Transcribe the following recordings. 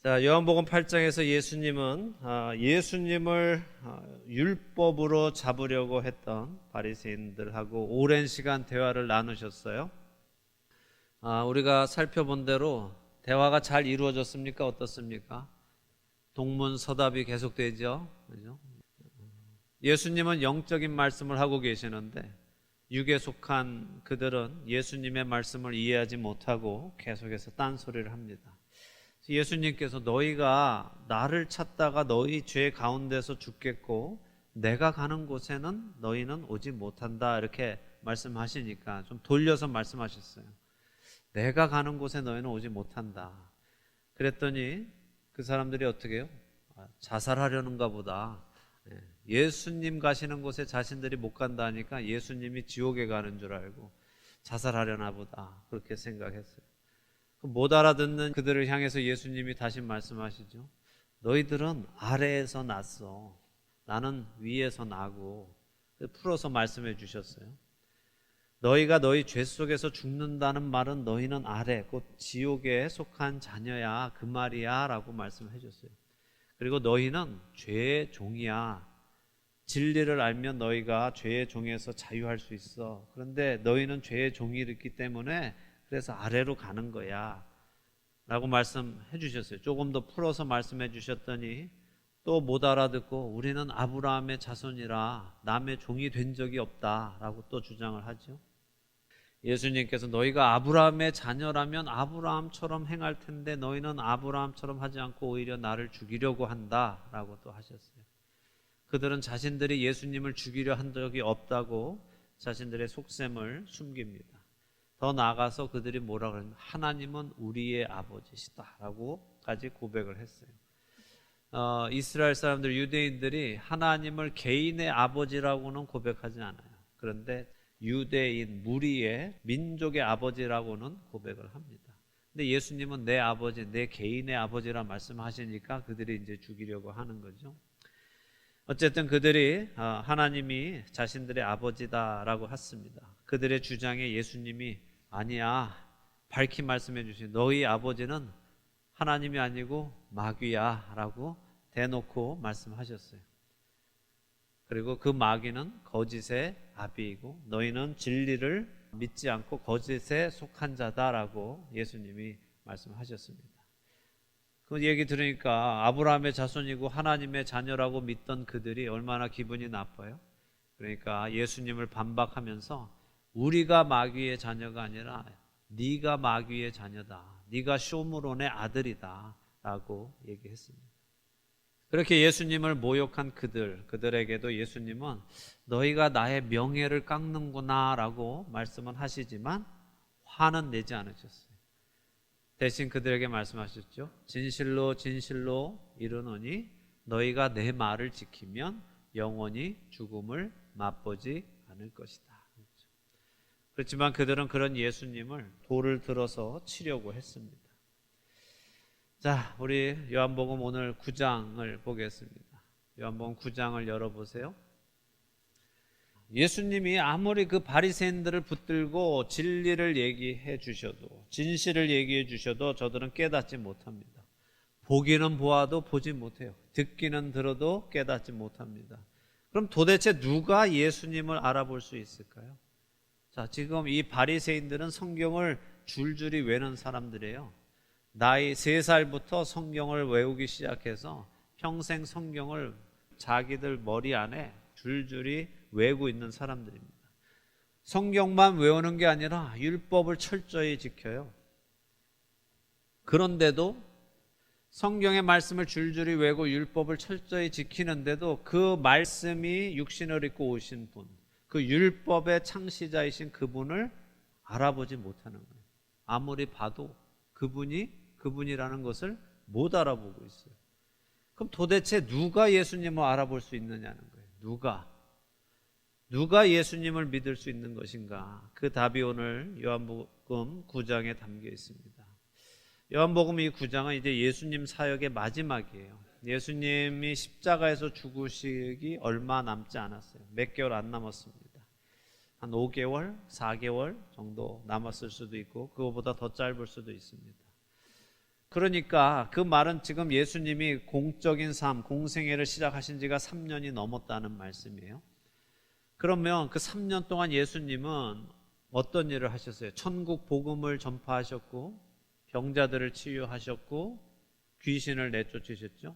자, 요한복음 8장에서 예수님은 예수님을 율법으로 잡으려고 했던 바리새인들하고 오랜 시간 대화를 나누셨어요. 우리가 살펴본 대로 대화가 잘 이루어졌습니까? 어떻습니까? 동문서답이 계속되죠. 그죠? 예수님은 영적인 말씀을 하고 계시는데 육에 속한 그들은 예수님의 말씀을 이해하지 못하고 계속해서 딴소리를 합니다. 예수님께서 너희가 나를 찾다가 너희 죄 가운데서 죽겠고 내가 가는 곳에는 너희는 오지 못한다, 이렇게 말씀하시니까 좀 돌려서 말씀하셨어요. 내가 가는 곳에 너희는 오지 못한다. 그랬더니 그 사람들이 어떻게 해요? 자살하려는가 보다. 예수님 가시는 곳에 자신들이 못 간다니까 예수님이 지옥에 가는 줄 알고 자살하려나 보다, 그렇게 생각했어요. 못 알아듣는 그들을 향해서 예수님이 다시 말씀하시죠. 너희들은 아래에서 났어. 나는 위에서 나고. 풀어서 말씀해 주셨어요. 너희가 너희 죄 속에서 죽는다는 말은 너희는 아래, 곧 지옥에 속한 자녀야, 그 말이야 라고 말씀해 줬어요. 그리고 너희는 죄의 종이야. 진리를 알면 너희가 죄의 종에서 자유할 수 있어. 그런데 너희는 죄의 종이기 때문에 그래서 아래로 가는 거야 라고 말씀해 주셨어요. 조금 더 풀어서 말씀해 주셨더니 또 못 알아듣고 우리는 아브라함의 자손이라 남의 종이 된 적이 없다 라고 또 주장을 하죠. 예수님께서 너희가 아브라함의 자녀라면 아브라함처럼 행할 텐데 너희는 아브라함처럼 하지 않고 오히려 나를 죽이려고 한다 라고 또 하셨어요. 그들은 자신들이 예수님을 죽이려 한 적이 없다고 자신들의 속셈을 숨깁니다. 더 나아가서 그들이 뭐라 그러냐면 하나님은 우리의 아버지시다 라고까지 고백을 했어요. 이스라엘 사람들, 유대인들이 하나님을 개인의 아버지라고는 고백하지 않아요. 그런데 유대인, 무리의 민족의 아버지라고는 고백을 합니다. 근데 예수님은 내 아버지, 내 개인의 아버지라 말씀하시니까 그들이 이제 죽이려고 하는 거죠. 어쨌든 그들이 하나님이 자신들의 아버지다라고 했습니다. 그들의 주장에 예수님이 아니야, 밝히 말씀해 주신 너희 아버지는 하나님이 아니고 마귀야 라고 대놓고 말씀하셨어요. 그리고 그 마귀는 거짓의 아비이고 너희는 진리를 믿지 않고 거짓에 속한 자다라고 예수님이 말씀하셨습니다. 그 얘기 들으니까 아브라함의 자손이고 하나님의 자녀라고 믿던 그들이 얼마나 기분이 나빠요. 그러니까 예수님을 반박하면서 우리가 마귀의 자녀가 아니라 네가 마귀의 자녀다, 네가 쇼므론의 아들이다 라고 얘기했습니다. 그렇게 예수님을 모욕한 그들에게도 예수님은 너희가 나의 명예를 깎는구나 라고 말씀은 하시지만 화는 내지 않으셨어요. 대신 그들에게 말씀하셨죠. 진실로 진실로 이르노니 너희가 내 말을 지키면 영원히 죽음을 맛보지 않을 것이다. 그렇지만 그들은 그런 예수님을 돌을 들어서 치려고 했습니다. 자, 우리 요한복음 오늘 9장을 보겠습니다. 요한복음 9장을 열어보세요. 예수님이 아무리 그 바리새인들을 붙들고 진리를 얘기해 주셔도, 진실을 얘기해 주셔도 저들은 깨닫지 못합니다. 보기는 보아도 보지 못해요. 듣기는 들어도 깨닫지 못합니다. 그럼 도대체 누가 예수님을 알아볼 수 있을까요? 자, 지금 이 바리새인들은 성경을 줄줄이 외는 사람들이에요. 나이 3살부터 성경을 외우기 시작해서 평생 성경을 자기들 머리 안에 줄줄이 외우고 있는 사람들입니다. 성경만 외우는 게 아니라 율법을 철저히 지켜요. 그런데도 성경의 말씀을 줄줄이 외우고 율법을 철저히 지키는데도 그 말씀이 육신을 입고 오신 분, 그 율법의 창시자이신 그분을 알아보지 못하는 거예요. 아무리 봐도 그분이라는 것을 못 알아보고 있어요. 그럼 도대체 누가 예수님을 알아볼 수 있느냐는 거예요. 누가 예수님을 믿을 수 있는 것인가? 그 답이 오늘 요한복음 9장에 담겨 있습니다. 요한복음 이 9장은 이제 예수님 사역의 마지막이에요. 예수님이 십자가에서 죽으시기 얼마 남지 않았어요. 몇 개월 안 남았습니다. 한 5개월, 4개월 정도 남았을 수도 있고 그거보다 더 짧을 수도 있습니다. 그러니까 그 말은 지금 예수님이 공적인 삶, 공생애를 시작하신 지가 3년이 넘었다는 말씀이에요. 그러면 그 3년 동안 예수님은 어떤 일을 하셨어요? 천국 복음을 전파하셨고, 병자들을 치유하셨고, 귀신을 내쫓으셨죠.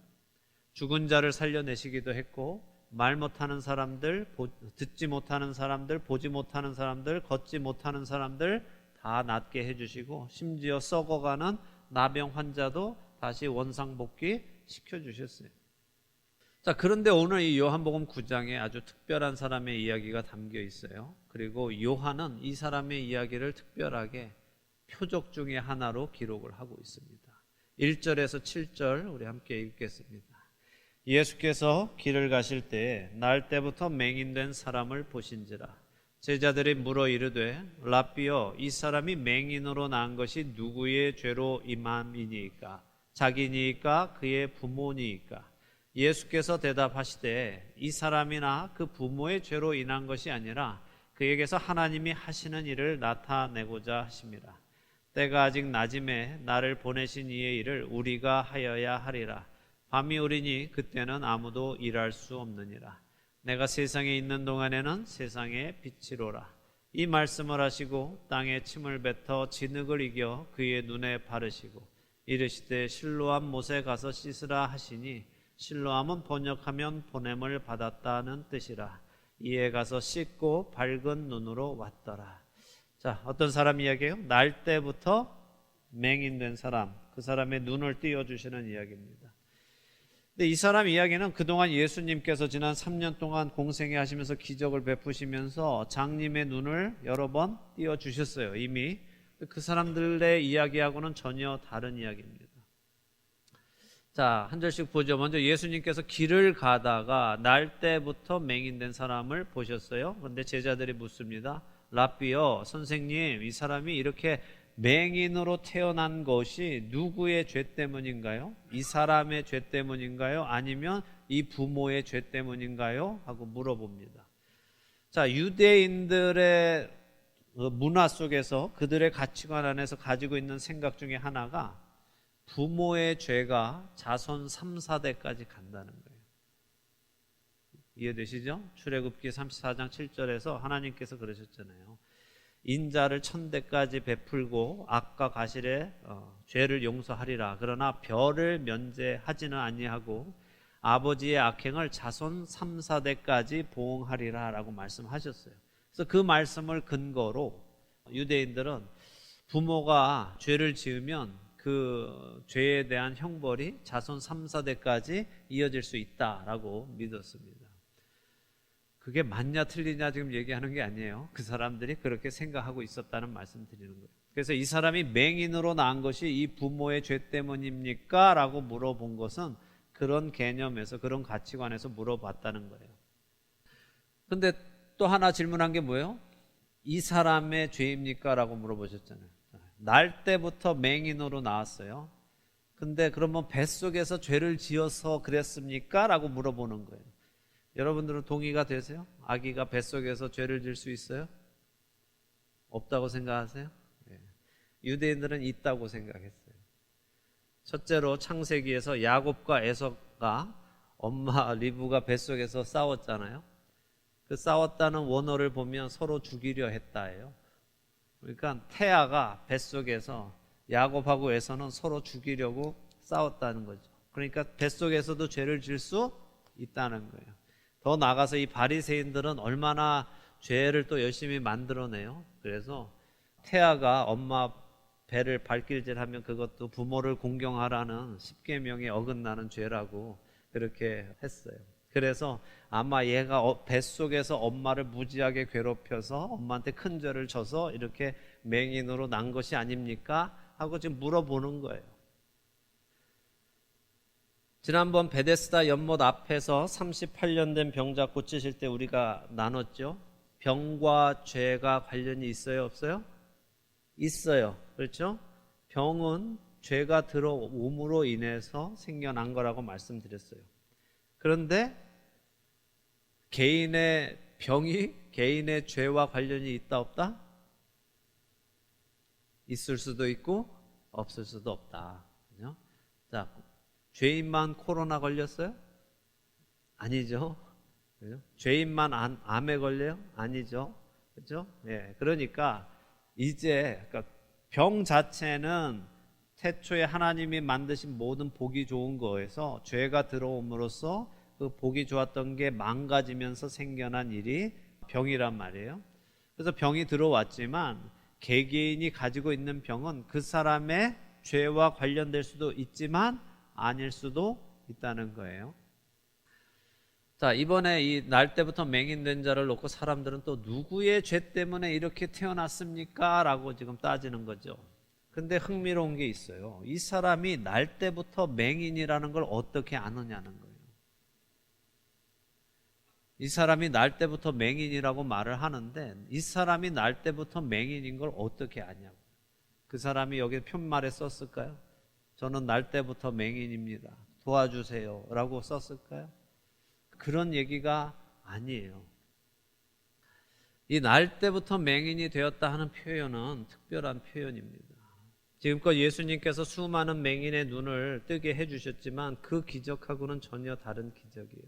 죽은 자를 살려내시기도 했고, 말 못하는 사람들, 듣지 못하는 사람들, 보지 못하는 사람들, 걷지 못하는 사람들 다 낫게 해주시고, 심지어 썩어가는 나병 환자도 다시 원상복귀 시켜주셨어요. 자, 그런데 오늘 이 요한복음 9장에 아주 특별한 사람의 이야기가 담겨 있어요. 그리고 요한은 이 사람의 이야기를 특별하게 표적 중에 하나로 기록을 하고 있습니다. 1절에서 7절 우리 함께 읽겠습니다. 예수께서 길을 가실 때에 날 때부터 맹인된 사람을 보신지라. 제자들이 물어 이르되 랍비여, 이 사람이 맹인으로 난 것이 누구의 죄로 임함이니이까? 자기니이까 그의 부모니이까? 예수께서 대답하시되 이 사람이나 그 부모의 죄로 인한 것이 아니라 그에게서 하나님이 하시는 일을 나타내고자 하심이라. 때가 아직 낮음에 나를 보내신 이의 일을 우리가 하여야 하리라. 밤이 오리니 그때는 아무도 일할 수 없느니라. 내가 세상에 있는 동안에는 세상의 빛이로라. 이 말씀을 하시고 땅에 침을 뱉어 진흙을 이겨 그의 눈에 바르시고 이르시되 실로암 못에 가서 씻으라 하시니, 실로암은 번역하면 보냄을 받았다는 뜻이라. 이에 가서 씻고 밝은 눈으로 왔더라. 자, 어떤 사람 이야기예요? 날 때부터 맹인된 사람, 그 사람의 눈을 띄워주시는 이야기입니다. 근데 이 사람 이야기는 그동안 예수님께서 지난 3년 동안 공생애 하시면서 기적을 베푸시면서 장님의 눈을 여러 번 띄워주셨어요. 이미 그 사람들의 이야기하고는 전혀 다른 이야기입니다. 자, 한 절씩 보죠. 먼저 예수님께서 길을 가다가 날 때부터 맹인된 사람을 보셨어요. 그런데 제자들이 묻습니다. 랍비여, 선생님, 이 사람이 이렇게 맹인으로 태어난 것이 누구의 죄 때문인가요? 이 사람의 죄 때문인가요? 아니면 이 부모의 죄 때문인가요? 하고 물어봅니다. 자, 유대인들의 문화 속에서 그들의 가치관 안에서 가지고 있는 생각 중에 하나가 부모의 죄가 자손 3, 4대까지 간다는 거예요. 이해되시죠? 출애굽기 34장 7절에서 하나님께서 그러셨잖아요. 인자를 1000대까지 베풀고 악과 가실의 죄를 용서하리라. 그러나 별을 면제하지는 아니하고 아버지의 악행을 자손 3, 4대까지 보응하리라 라고 말씀하셨어요. 그래서 그 말씀을 근거로 유대인들은 부모가 죄를 지으면 그 죄에 대한 형벌이 자손 3, 4대까지 이어질 수 있다라고 믿었습니다. 그게 맞냐 틀리냐 지금 얘기하는 게 아니에요. 그 사람들이 그렇게 생각하고 있었다는 말씀 드리는 거예요. 그래서 이 사람이 맹인으로 낳은 것이 이 부모의 죄 때문입니까? 라고 물어본 것은 그런 개념에서, 그런 가치관에서 물어봤다는 거예요. 근데 또 하나 질문한 게 뭐예요? 이 사람의 죄입니까? 라고 물어보셨잖아요. 날 때부터 맹인으로 나왔어요. 근데 그러면 뱃속에서 죄를 지어서 그랬습니까? 라고 물어보는 거예요. 여러분들은 동의가 되세요? 아기가 뱃속에서 죄를 질 수 있어요? 없다고 생각하세요? 네. 유대인들은 있다고 생각했어요. 첫째로 창세기에서 야곱과 에서가 엄마 리브가 뱃속에서 싸웠잖아요. 그 싸웠다는 원어를 보면 서로 죽이려 했다예요. 그러니까 태아가 뱃속에서 야곱하고 에서는 서로 죽이려고 싸웠다는 거죠. 그러니까 뱃속에서도 죄를 질 수 있다는 거예요. 더 나아가서 이 바리새인들은 얼마나 죄를 또 열심히 만들어내요. 그래서 태아가 엄마 배를 발길질하면 그것도 부모를 공경하라는 십계명에 어긋나는 죄라고 그렇게 했어요. 그래서 아마 얘가 뱃속에서 엄마를 무지하게 괴롭혀서 엄마한테 큰 죄를 져서 이렇게 맹인으로 난 것이 아닙니까? 하고 지금 물어보는 거예요. 지난번 베데스다 연못 앞에서 38년 된 병자 고치실 때 우리가 나눴죠. 병과 죄가 관련이 있어요, 없어요? 있어요. 그렇죠? 병은 죄가 들어옴으로 인해서 생겨난 거라고 말씀드렸어요. 그런데 개인의 병이 개인의 죄와 관련이 있다 없다? 있을 수도 있고 없을 수도 없다. 그죠? 자, 죄인만 코로나 걸렸어요? 아니죠. 그죠? 죄인만 암에 걸려요? 아니죠. 그죠? 예. 그러니까 이제 병 자체는 태초에 하나님이 만드신 모든 보기 좋은 거에서 죄가 들어옴으로써 그 보기 좋았던 게 망가지면서 생겨난 일이 병이란 말이에요. 그래서 병이 들어왔지만 개개인이 가지고 있는 병은 그 사람의 죄와 관련될 수도 있지만 아닐 수도 있다는 거예요. 자, 이번에 이 날 때부터 맹인된 자를 놓고 사람들은 또 누구의 죄 때문에 이렇게 태어났습니까? 라고 지금 따지는 거죠. 근데 흥미로운 게 있어요. 이 사람이 날 때부터 맹인이라는 걸 어떻게 아느냐는 거예요. 이 사람이 날 때부터 맹인이라고 말을 하는데 이 사람이 날 때부터 맹인인 걸 어떻게 아냐고. 그 사람이 여기 편말에 썼을까요? 저는 날 때부터 맹인입니다. 도와주세요. 라고 썼을까요? 그런 얘기가 아니에요. 이 날 때부터 맹인이 되었다 하는 표현은 특별한 표현입니다. 지금껏 예수님께서 수많은 맹인의 눈을 뜨게 해주셨지만 그 기적하고는 전혀 다른 기적이에요.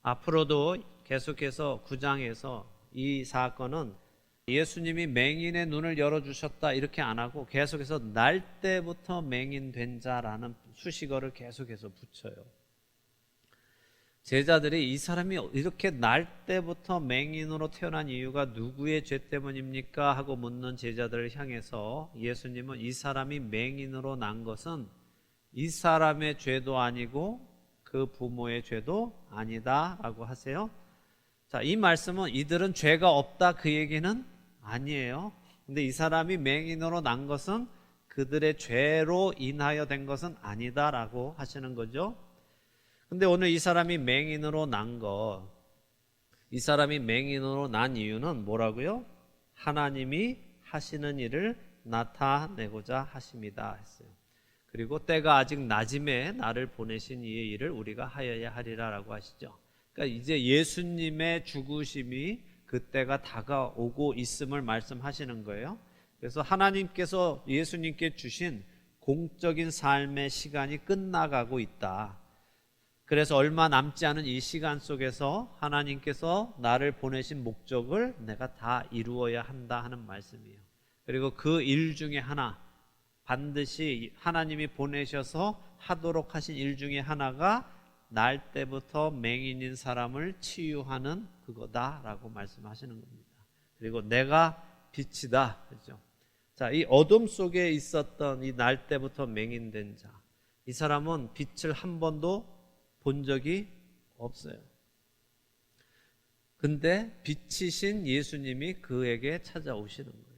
앞으로도 계속해서 9장에서 이 사건은 예수님이 맹인의 눈을 열어주셨다 이렇게 안 하고 계속해서 날 때부터 맹인된 자라는 수식어를 계속해서 붙여요. 제자들이 이 사람이 이렇게 날 때부터 맹인으로 태어난 이유가 누구의 죄 때문입니까? 하고 묻는 제자들을 향해서 예수님은 이 사람이 맹인으로 난 것은 이 사람의 죄도 아니고 그 부모의 죄도 아니다 라고 하세요. 자, 이 말씀은 이들은 죄가 없다 그 얘기는 아니에요. 근데 이 사람이 맹인으로 난 것은 그들의 죄로 인하여 된 것은 아니다 라고 하시는 거죠. 근데 오늘 이 사람이 맹인으로 이 사람이 맹인으로 난 이유는 뭐라고요? 하나님이 하시는 일을 나타내고자 하심이다 했어요. 그리고 때가 아직 낮음에 나를 보내신 이의 일을 우리가 하여야 하리라 라고 하시죠. 그러니까 이제 예수님의 죽으심이 그때가 다가오고 있음을 말씀하시는 거예요. 그래서 하나님께서 예수님께 주신 공적인 삶의 시간이 끝나가고 있다. 그래서 얼마 남지 않은 이 시간 속에서 하나님께서 나를 보내신 목적을 내가 다 이루어야 한다 하는 말씀이에요. 그리고 그 일 중에 하나, 반드시 하나님이 보내셔서 하도록 하신 일 중에 하나가 날 때부터 맹인인 사람을 치유하는 그거다라고 말씀하시는 겁니다. 그리고 내가 빛이다. 그렇죠? 자, 이 어둠 속에 있었던 이 날 때부터 맹인된 자, 이 사람은 빛을 한 번도 본 적이 없어요. 근데 빛이신 예수님이 그에게 찾아오시는 거예요.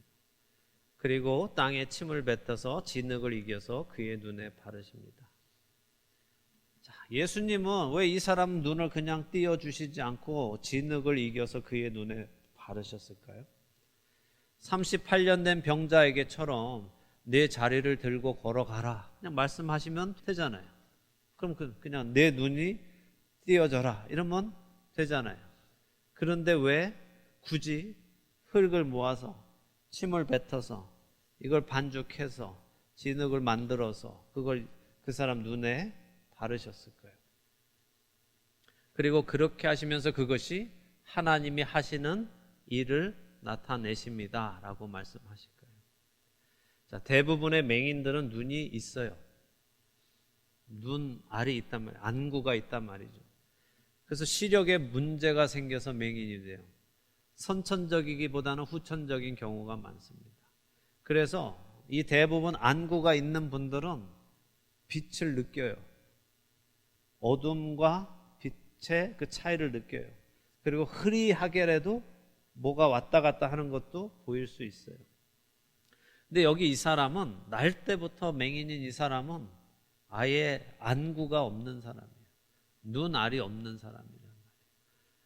그리고 땅에 침을 뱉어서 진흙을 이겨서 그의 눈에 바르십니다. 자, 예수님은 왜 이 사람 눈을 그냥 띄워주시지 않고 진흙을 이겨서 그의 눈에 바르셨을까요? 38년 된 병자에게처럼 내 자리를 들고 걸어가라 그냥 말씀하시면 되잖아요. 그럼 그냥 내 눈이 띄어져라 이러면 되잖아요. 그런데 왜 굳이 흙을 모아서 침을 뱉어서 이걸 반죽해서 진흙을 만들어서 그걸 그 사람 눈에 바르셨을까요? 그리고 그렇게 하시면서 그것이 하나님이 하시는 일을 나타내십니다 라고 말씀하실 거예요. 자, 대부분의 맹인들은 눈이 있어요. 눈알이 있단 말이에요. 안구가 있단 말이죠. 그래서 시력에 문제가 생겨서 맹인이 돼요. 선천적이기보다는 후천적인 경우가 많습니다. 그래서 이 대부분 안구가 있는 분들은 빛을 느껴요. 어둠과 빛의 그 차이를 느껴요. 그리고 흐리하게라도 뭐가 왔다 갔다 하는 것도 보일 수 있어요. 근데 여기 이 사람은 날 때부터 맹인인 이 사람은 아예 안구가 없는 사람이에요. 눈알이 없는 사람이에요.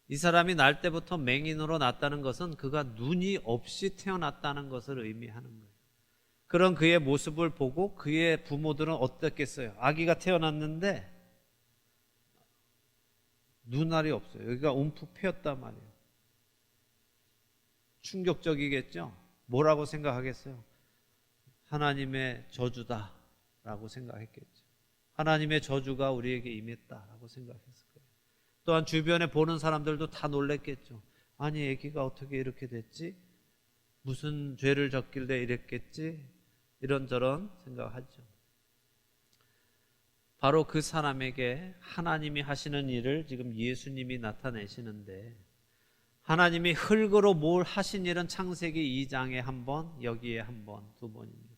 이 사람이 날 때부터 맹인으로 났다는 것은 그가 눈이 없이 태어났다는 것을 의미하는 거예요. 그런 그의 모습을 보고 그의 부모들은 어떻겠어요? 아기가 태어났는데 눈알이 없어요. 여기가 움푹 패였단 말이에요. 충격적이겠죠? 뭐라고 생각하겠어요? 하나님의 저주다 라고 생각했겠죠. 하나님의 저주가 우리에게 임했다라고 생각했을 거예요. 또한 주변에 보는 사람들도 다 놀랬겠죠. 아니, 아기가 어떻게 이렇게 됐지? 무슨 죄를 졌길래 이랬겠지? 이런저런 생각하죠. 바로 그 사람에게 하나님이 하시는 일을 지금 예수님이 나타내시는데, 하나님이 흙으로 뭘 하신 일은 창세기 2장에 한 번, 여기에 한 번, 두 번입니다.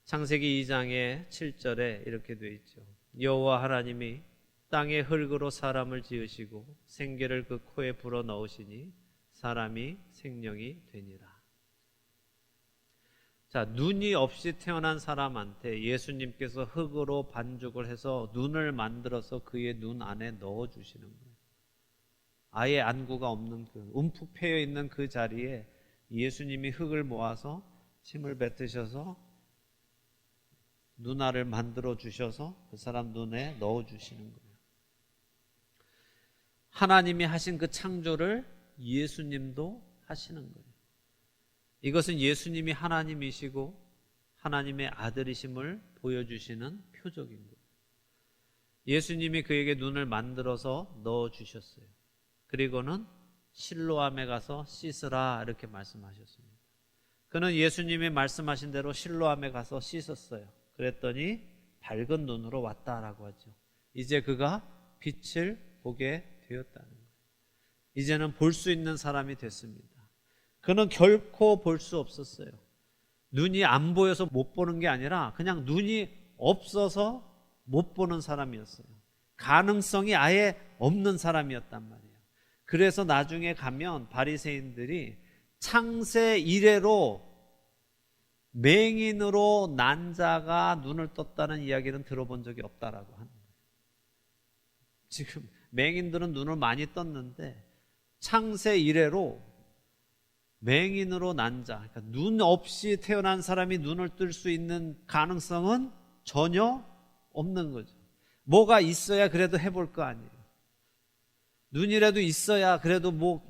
창세기 2장의 7절에 이렇게 되어 있죠. 여호와 하나님이 땅에 흙으로 사람을 지으시고 생기를 그 코에 불어 넣으시니 사람이 생명이 되니라. 자, 눈이 없이 태어난 사람한테 예수님께서 흙으로 반죽을 해서 눈을 만들어서 그의 눈 안에 넣어주시는 거예요. 아예 안구가 없는 그 움푹 패여 있는 그 자리에 예수님이 흙을 모아서 침을 뱉으셔서 눈알을 만들어 주셔서 그 사람 눈에 넣어 주시는 거예요. 하나님이 하신 그 창조를 예수님도 하시는 거예요. 이것은 예수님이 하나님이시고 하나님의 아들이심을 보여주시는 표적인 거예요. 예수님이 그에게 눈을 만들어서 넣어 주셨어요. 그리고는 실로암에 가서 씻으라 이렇게 말씀하셨습니다. 그는 예수님이 말씀하신 대로 실로암에 가서 씻었어요. 그랬더니 밝은 눈으로 왔다라고 하죠. 이제 그가 빛을 보게 되었다는 거예요. 이제는 볼 수 있는 사람이 됐습니다. 그는 결코 볼 수 없었어요. 눈이 안 보여서 못 보는 게 아니라 그냥 눈이 없어서 못 보는 사람이었어요. 가능성이 아예 없는 사람이었단 말이에요. 그래서 나중에 가면 바리새인들이 창세 이래로 맹인으로 난 자가 눈을 떴다는 이야기는 들어본 적이 없다라고 하는 거예요. 지금 맹인들은 눈을 많이 떴는데 창세 이래로 맹인으로 난 자, 그러니까 눈 없이 태어난 사람이 눈을 뜰 수 있는 가능성은 전혀 없는 거죠. 뭐가 있어야 그래도 해볼 거 아니에요. 눈이라도 있어야 그래도 뭐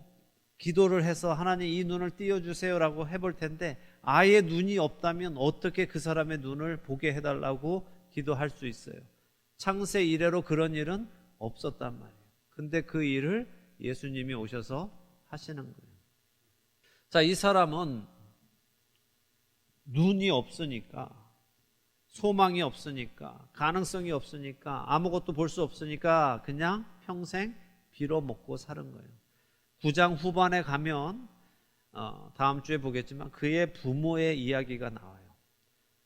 기도를 해서 하나님 이 눈을 띄워주세요라고 해볼 텐데 아예 눈이 없다면 어떻게 그 사람의 눈을 보게 해달라고 기도할 수 있어요. 창세 이래로 그런 일은 없었단 말이에요. 근데 그 일을 예수님이 오셔서 하시는 거예요. 자, 이 사람은 눈이 없으니까, 소망이 없으니까, 가능성이 없으니까, 아무것도 볼 수 없으니까 그냥 평생 빌어먹고 사는 거예요. 9장 후반에 가면 다음 주에 보겠지만 그의 부모의 이야기가 나와요.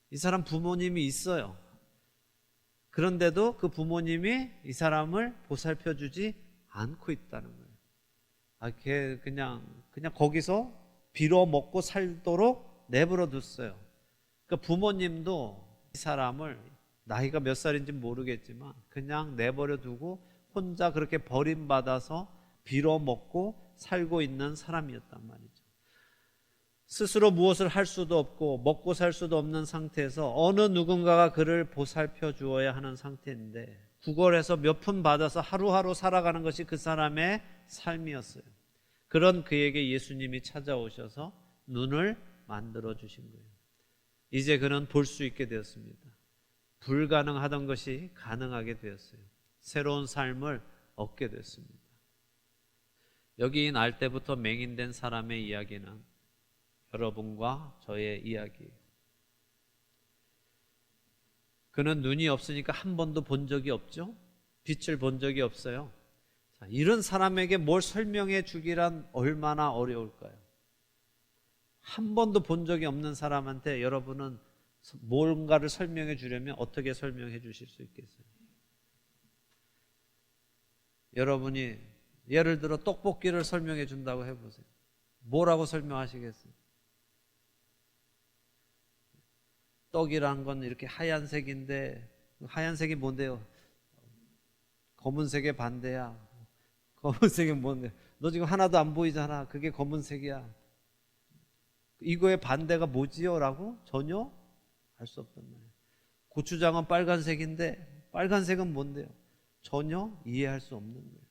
이 사람 부모님이 있어요. 그런데도 그 부모님이 이 사람을 보살펴주지 않고 있다는 거예요. 걔 그냥 거기서 빌어먹고 살도록 내버려 뒀어요. 그러니까 부모님도 이 사람을 나이가 몇 살인지 모르겠지만 그냥 내버려 두고 혼자 그렇게 버림받아서 빌어먹고 살고 있는 사람이었단 말이죠. 스스로 무엇을 할 수도 없고 먹고 살 수도 없는 상태에서 어느 누군가가 그를 보살펴 주어야 하는 상태인데 구걸해서 몇 푼 받아서 하루하루 살아가는 것이 그 사람의 삶이었어요. 그런 그에게 예수님이 찾아오셔서 눈을 만들어 주신 거예요. 이제 그는 볼 수 있게 되었습니다. 불가능하던 것이 가능하게 되었어요. 새로운 삶을 얻게 됐습니다. 여기 날 때부터 맹인된 사람의 이야기는 여러분과 저의 이야기예요. 그는 눈이 없으니까 한 번도 본 적이 없죠? 빛을 본 적이 없어요. 자, 이런 사람에게 뭘 설명해 주기란 얼마나 어려울까요? 한 번도 본 적이 없는 사람한테 여러분은 뭔가를 설명해 주려면 어떻게 설명해 주실 수 있겠어요? 여러분이 예를 들어 떡볶이를 설명해 준다고 해보세요. 뭐라고 설명하시겠어요? 떡이라는 건 이렇게 하얀색인데 하얀색이 뭔데요? 검은색의 반대야. 검은색이 뭔데? 너 지금 하나도 안 보이잖아. 그게 검은색이야. 이거의 반대가 뭐지요? 라고 전혀 알 수 없단 말이에요. 고추장은 빨간색인데 빨간색은 뭔데요? 전혀 이해할 수 없는 거예요.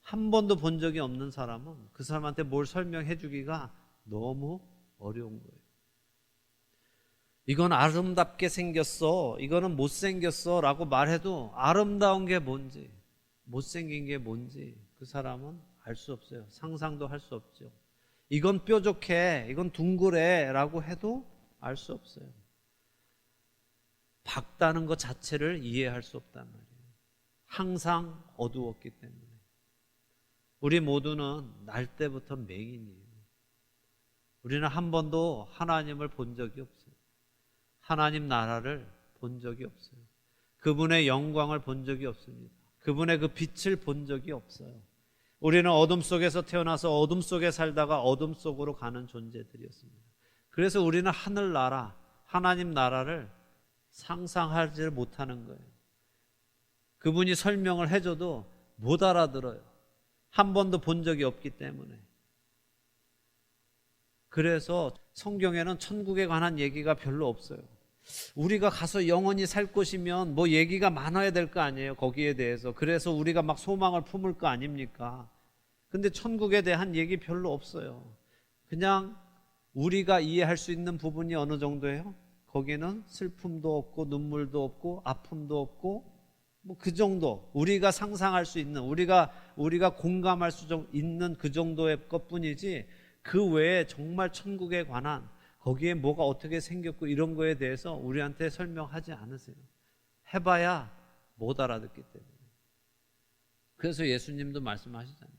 한 번도 본 적이 없는 사람은 그 사람한테 뭘 설명해 주기가 너무 어려운 거예요. 이건 아름답게 생겼어, 이거는 못생겼어 라고 말해도 아름다운 게 뭔지 못생긴 게 뭔지 그 사람은 알 수 없어요. 상상도 할 수 없죠. 이건 뾰족해, 이건 둥그래 라고 해도 알 수 없어요. 밝다는 것 자체를 이해할 수 없단 말이에요. 항상 어두웠기 때문에. 우리 모두는 날 때부터 맹인이에요. 우리는 한 번도 하나님을 본 적이 없어요. 하나님 나라를 본 적이 없어요. 그분의 영광을 본 적이 없습니다. 그분의 그 빛을 본 적이 없어요. 우리는 어둠 속에서 태어나서 어둠 속에 살다가 어둠 속으로 가는 존재들이었습니다. 그래서 우리는 하늘나라, 하나님 나라를 상상하지 못하는 거예요. 그분이 설명을 해줘도 못 알아들어요. 한 번도 본 적이 없기 때문에. 그래서 성경에는 천국에 관한 얘기가 별로 없어요. 우리가 가서 영원히 살 곳이면 뭐 얘기가 많아야 될 거 아니에요, 거기에 대해서. 그래서 우리가 막 소망을 품을 거 아닙니까? 근데 천국에 대한 얘기 별로 없어요. 그냥 우리가 이해할 수 있는 부분이 어느 정도예요? 거기는 슬픔도 없고 눈물도 없고 아픔도 없고 뭐 그 정도, 우리가 상상할 수 있는, 우리가 공감할 수 있는 그 정도의 것뿐이지, 그 외에 정말 천국에 관한, 거기에 뭐가 어떻게 생겼고 이런 거에 대해서 우리한테 설명하지 않으세요. 해봐야 못 알아듣기 때문에. 그래서 예수님도 말씀하시잖아요.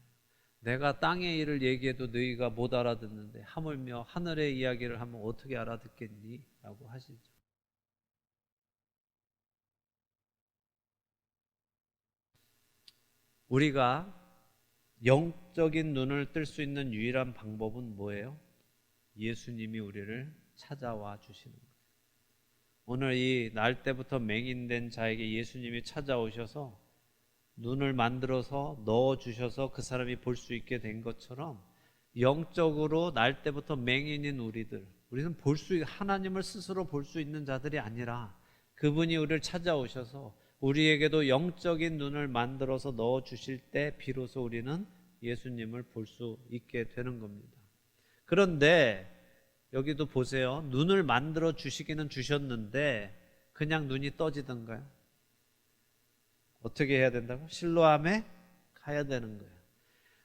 내가 땅의 일을 얘기해도 너희가 못 알아듣는데 하물며 하늘의 이야기를 하면 어떻게 알아듣겠니? 라고 하시죠. 우리가 영적인 눈을 뜰 수 있는 유일한 방법은 뭐예요? 예수님이 우리를 찾아와 주시는 거예요. 오늘 이 날 때부터 맹인된 자에게 예수님이 찾아오셔서 눈을 만들어서 넣어주셔서 그 사람이 볼 수 있게 된 것처럼, 영적으로 날 때부터 맹인인 우리는 하나님을 스스로 볼 수 있는 자들이 아니라 그분이 우리를 찾아오셔서 우리에게도 영적인 눈을 만들어서 넣어주실 때 비로소 우리는 예수님을 볼 수 있게 되는 겁니다. 그런데 여기도 보세요. 눈을 만들어 주시기는 주셨는데 그냥 눈이 떠지던가요? 어떻게 해야 된다고? 실로암에 가야 되는 거예요.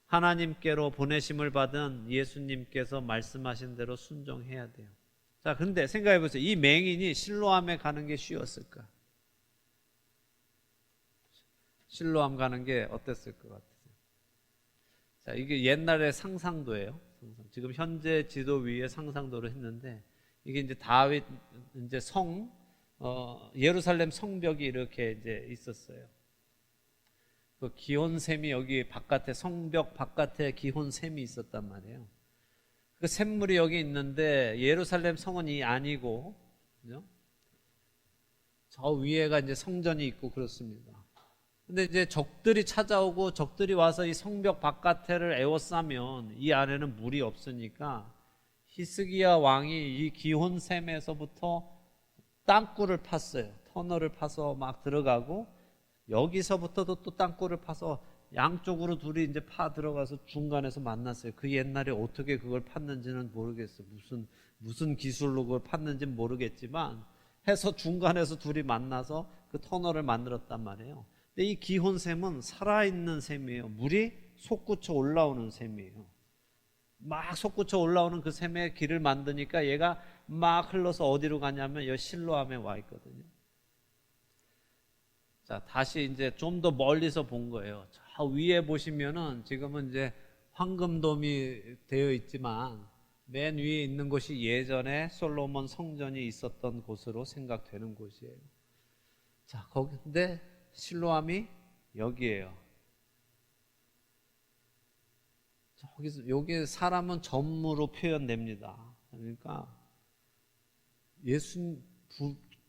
하나님께로 보내심을 받은 예수님께서 말씀하신 대로 순종해야 돼요. 자, 근데 생각해 보세요. 이 맹인이 실로암에 가는 게 쉬웠을까? 실로암 가는 게 어땠을 것 같으세요? 자, 이게 옛날의 상상도예요. 지금 현재 지도 위에 상상도를 했는데, 이게 이제 다윗 이제 예루살렘 성벽이 이렇게 이제 있었어요. 그 기혼샘이 여기 바깥에, 성벽 바깥에 기혼샘이 있었단 말이에요. 그 샘물이 여기 있는데 예루살렘 성은 이 아니고, 그죠? 저 위에가 이제 성전이 있고 그렇습니다. 근데 이제 적들이 찾아오고 적들이 와서 이 성벽 바깥에를 에워싸면 이 안에는 물이 없으니까 히스기야 왕이 이 기혼샘에서부터 땅굴을 팠어요. 터널을 파서 막 들어가고, 여기서부터도 또 땅굴을 파서 양쪽으로 둘이 이제 파 들어가서 중간에서 만났어요. 그 옛날에 어떻게 그걸 팠는지는 모르겠어요. 무슨 기술로 그걸 팠는지는 모르겠지만 해서 중간에서 둘이 만나서 그 터널을 만들었단 말이에요. 근데 이 기혼샘은 살아있는 샘이에요. 물이 솟구쳐 올라오는 샘이에요. 막 솟구쳐 올라오는 그 샘에 길을 만드니까 얘가 막 흘러서 어디로 가냐면 이 실로암에 와 있거든요. 자, 다시 이제 좀 더 멀리서 본 거예요. 저 위에 보시면은 지금은 이제 황금돔이 되어 있지만 맨 위에 있는 곳이 예전에 솔로몬 성전이 있었던 곳으로 생각되는 곳이에요. 자, 근데 실로암이 여기에요. 여기 사람은 점으로 표현됩니다. 그러니까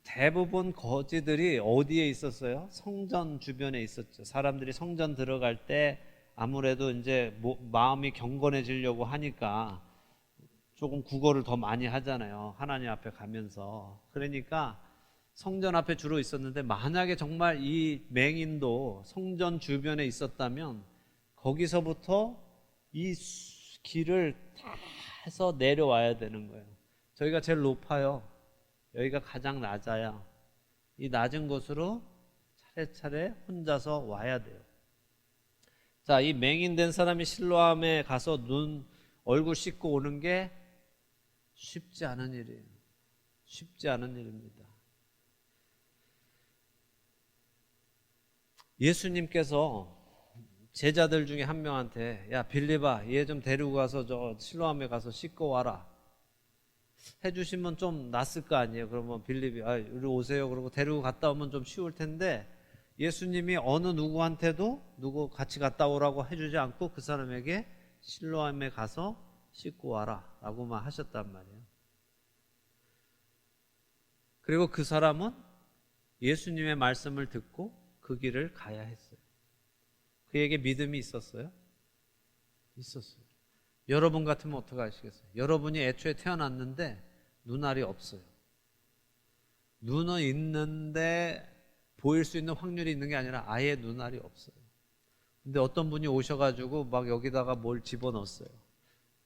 대부분 거지들이 어디에 있었어요? 성전 주변에 있었죠. 사람들이 성전 들어갈 때 아무래도 이제 마음이 경건해지려고 하니까 조금 구걸을 더 많이 하잖아요. 하나님 앞에 가면서. 그러니까 성전 앞에 주로 있었는데, 만약에 정말 이 맹인도 성전 주변에 있었다면 거기서부터 이 길을 다 해서 내려와야 되는 거예요. 저희가 제일 높아요. 여기가 가장 낮아야 이 낮은 곳으로 차례차례 혼자서 와야 돼요. 자, 이 맹인된 사람이 실로암에 가서 얼굴 씻고 오는 게 쉽지 않은 일이에요. 쉽지 않은 일입니다. 예수님께서 제자들 중에 한 명한테 야 빌립아 얘 좀 데리고 가서 저 실로암에 가서 씻고 와라 해주시면 좀 낫을 거 아니에요. 그러면 빌립이 우리 오세요 그러고 데리고 갔다 오면 좀 쉬울 텐데 예수님이 어느 누구한테도 누구 같이 갔다 오라고 해주지 않고 그 사람에게 실로암에 가서 씻고 와라 라고만 하셨단 말이에요. 그리고 그 사람은 예수님의 말씀을 듣고 그 길을 가야 했어요. 그에게 믿음이 있었어요? 있었어요. 여러분 같으면 어떻게 하시겠어요? 여러분이 애초에 태어났는데 눈알이 없어요. 눈은 있는데 보일 수 있는 확률이 있는 게 아니라 아예 눈알이 없어요. 근데 어떤 분이 오셔가지고 막 여기다가 뭘 집어넣었어요.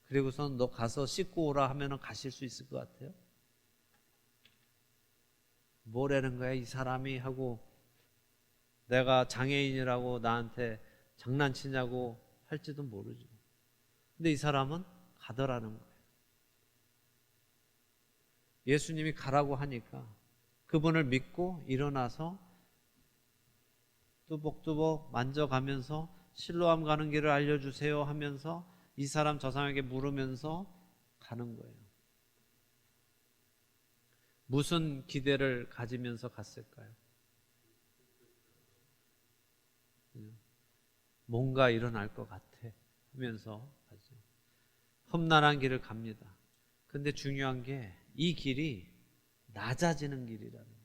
그리고선 너 가서 씻고 오라 하면 가실 수 있을 것 같아요? 뭐라는 거야 이 사람이 하고 내가 장애인이라고 나한테 장난치냐고 할지도 모르죠. 근데 이 사람은 가더라는 거예요. 예수님이 가라고 하니까 그분을 믿고 일어나서 뚜벅뚜벅 만져가면서 실로암 가는 길을 알려주세요 하면서 이 사람 저 사람에게 물으면서 가는 거예요. 무슨 기대를 가지면서 갔을까요? 뭔가 일어날 것 같아 하면서 가죠. 험난한 길을 갑니다. 근데 중요한 게 이 길이 낮아지는 길이라는 거예요.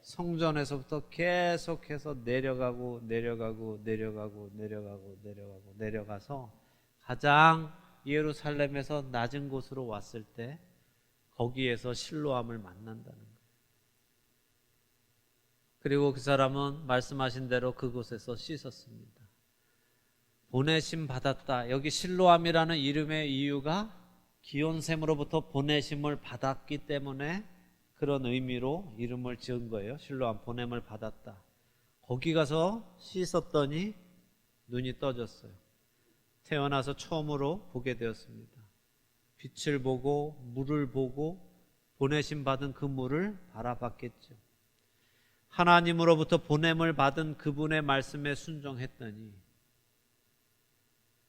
성전에서부터 계속해서 내려가서 가장 예루살렘에서 낮은 곳으로 왔을 때 거기에서 실로암을 만난다는 거예요. 그리고 그 사람은 말씀하신 대로 그곳에서 씻었습니다. 보내심 받았다. 여기 실로암이라는 이름의 이유가 기온샘으로부터 보내심을 받았기 때문에 그런 의미로 이름을 지은 거예요. 실로암, 보냄을 받았다. 거기 가서 씻었더니 눈이 떠졌어요. 태어나서 처음으로 보게 되었습니다. 빛을 보고 물을 보고 보내심 받은 그 물을 바라봤겠죠. 하나님으로부터 보냄을 받은 그분의 말씀에 순종했더니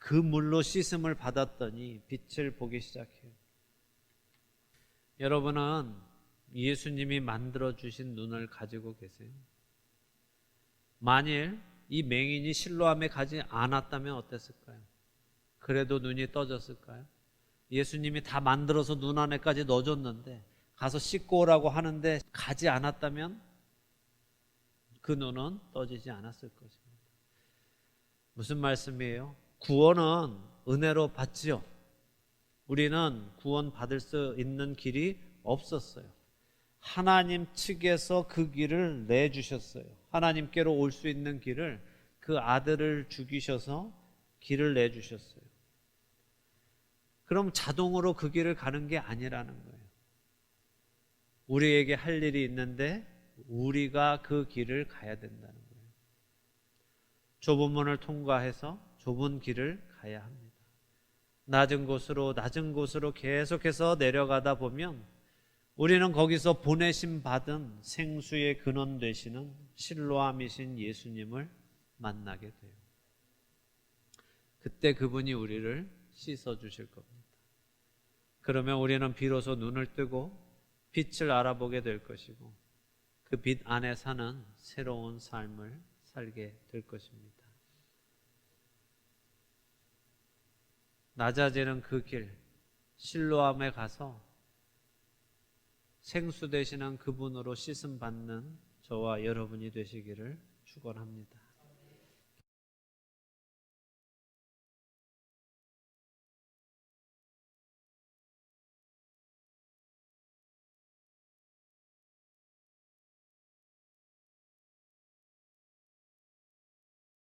그 물로 씻음을 받았더니 빛을 보기 시작해요. 여러분은 예수님이 만들어주신 눈을 가지고 계세요? 만일 이 맹인이 실로암에 가지 않았다면 어땠을까요? 그래도 눈이 떠졌을까요? 예수님이 다 만들어서 눈 안에까지 넣어줬는데 가서 씻고 오라고 하는데 가지 않았다면 그 눈은 떠지지 않았을 것입니다. 무슨 말씀이에요? 구원은 은혜로 받지요. 우리는 구원 받을 수 있는 길이 없었어요. 하나님 측에서 그 길을 내주셨어요. 하나님께로 올 수 있는 길을 그 아들을 죽이셔서 길을 내주셨어요. 그럼 자동으로 그 길을 가는 게 아니라는 거예요. 우리에게 할 일이 있는데 우리가 그 길을 가야 된다는 거예요. 좁은 문을 통과해서 좁은 길을 가야 합니다. 낮은 곳으로 계속해서 내려가다 보면 우리는 거기서 보내심 받은 생수의 근원 되시는 실로암이신 예수님을 만나게 돼요. 그때 그분이 우리를 씻어 주실 겁니다. 그러면 우리는 비로소 눈을 뜨고 빛을 알아보게 될 것이고 그 빛 안에 사는 새로운 삶을 살게 될 것입니다. 낮아지는 그 길, 실로암에 가서 생수 되시는 그분으로 씻음 받는 저와 여러분이 되시기를 축원합니다.